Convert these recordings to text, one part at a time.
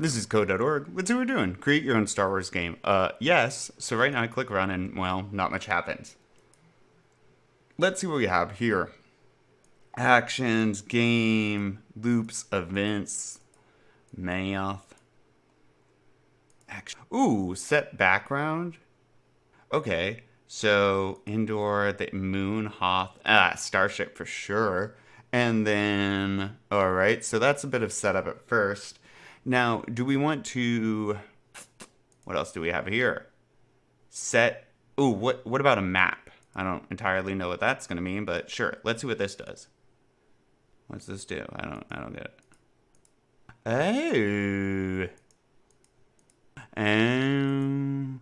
This is code.org. Let's see what we're doing. Create your own Star Wars game. Yes. So right now I click run and, well, not much happens. Let's see what we have here. Actions, game, loops, events, math. Action. Ooh, set background. Okay. So indoor, the moon, Hoth, starship for sure. And then, all right. So that's a bit of setup at first. Now, do we want to? What else do we have here? Set. Ooh, what about a map? I don't entirely know what that's gonna mean, but sure. Let's see what this does. What's this do? I don't get it. Oh. Um.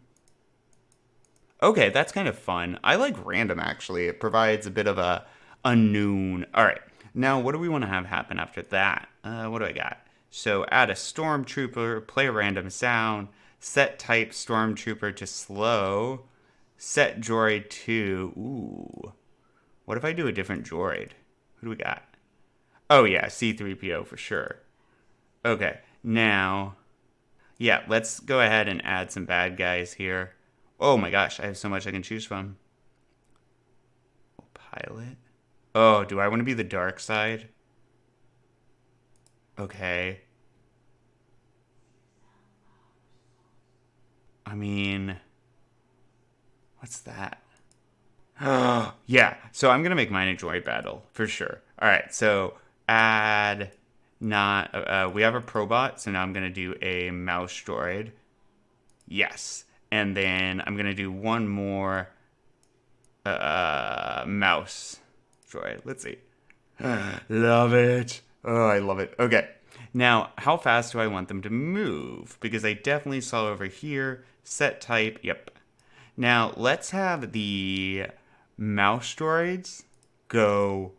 Okay, that's kind of fun. I like random actually. It provides a bit of a unknown. All right. Now, what do we want to have happen after that? What do I got? So, add a stormtrooper, play a random sound, set type stormtrooper to slow, set droid to. Ooh. What if I do a different droid? Who do we got? Oh, yeah, C3PO for sure. Okay, now, yeah, let's go ahead and add some bad guys here. Oh my gosh, I have so much I can choose from. Pilot. Oh, do I want to be the dark side? Okay. I mean, what's that? Oh, yeah. So I'm gonna make mine a droid battle for sure. All right. So add not. We have a probot, so now I'm gonna do a mouse droid. Yes. And then I'm gonna do one more mouse droid. Let's see. Love it. Oh, I love it. Okay. Now, how fast do I want them to move? Because I definitely saw over here, set type, yep. Now, let's have the mouse droids go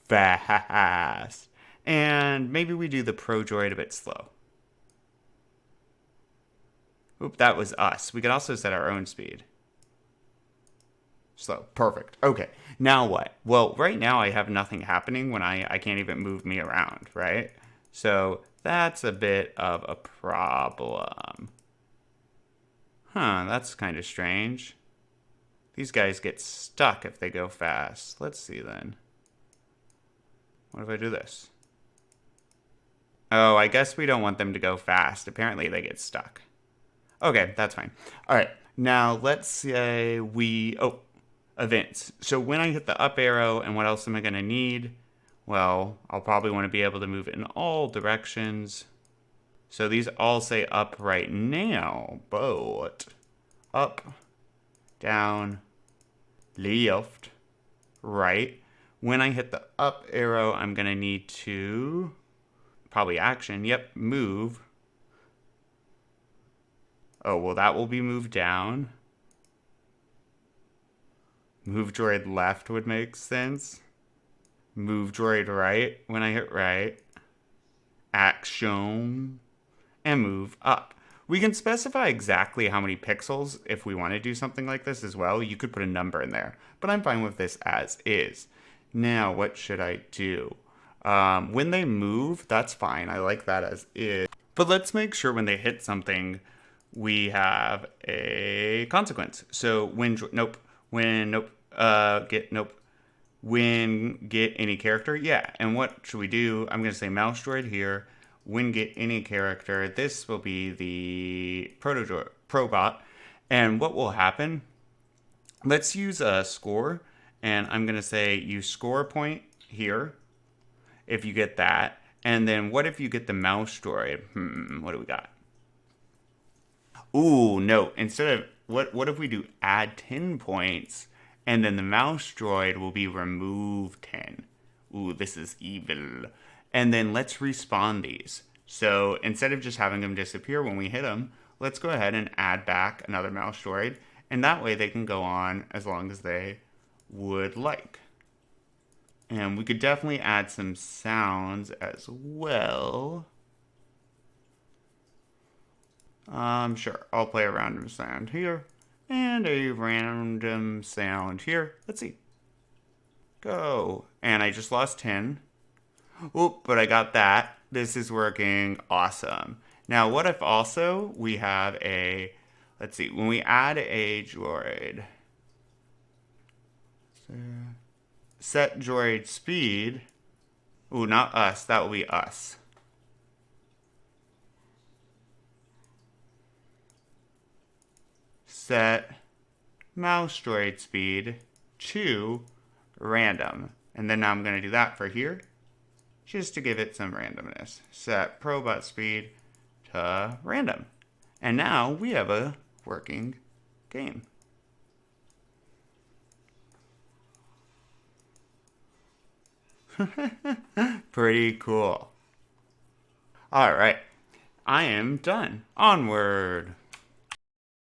fast. And maybe we do the pro droid a bit slow. Oop, that was us. We could also set our own speed. Slow. Perfect. Okay. Now what? Well, right now I have nothing happening when I can't even move me around, right? So that's a bit of a problem. Huh, that's kind of strange. These guys get stuck if they go fast. Let's see then. What if I do this? Oh, I guess we don't want them to go fast. Apparently they get stuck. Okay, that's fine. All right, now let's say oh, events. So when I hit the up arrow, and what else am I gonna need? Well, I'll probably want to be able to move in all directions. So these all say up right now, but up, down, left, right. When I hit the up arrow, I'm gonna need to probably action. Yep, move. Oh, well, that will be moved down. Move droid left would make sense. Move droid right when I hit right. Action. And move up. We can specify exactly how many pixels if we want to do something like this as well. You could put a number in there, but I'm fine with this as is. Now, what should I do? When they move, that's fine. I like that as is. But let's make sure when they hit something, we have a consequence. So when get any character, yeah. And what should we do? I'm gonna say mouse droid here. When get any character, this will be the probot. And what will happen? Let's use a score, and I'm gonna say you score a point here if you get that. And then what if you get the mouse droid? What do we got? Ooh, no. Instead of what if we do add 10 points and then the mouse droid will be remove 10. Ooh, this is evil. And then let's respawn these. So instead of just having them disappear when we hit them, let's go ahead and add back another mouse droid. And that way they can go on as long as they would like. And we could definitely add some sounds as well. Sure, I'll play a random sound here and a random sound here. Let's see. Go. And I just lost 10. Oop, but I got that. This is working awesome. Now, what if also we have a, let's see, when we add a droid, set droid speed. Ooh, not us. That will be us. Set mouse droid speed to random. And then now I'm going to do that for here, just to give it some randomness. Set probot speed to random. And now we have a working game. Pretty cool. All right, I am done. Onward.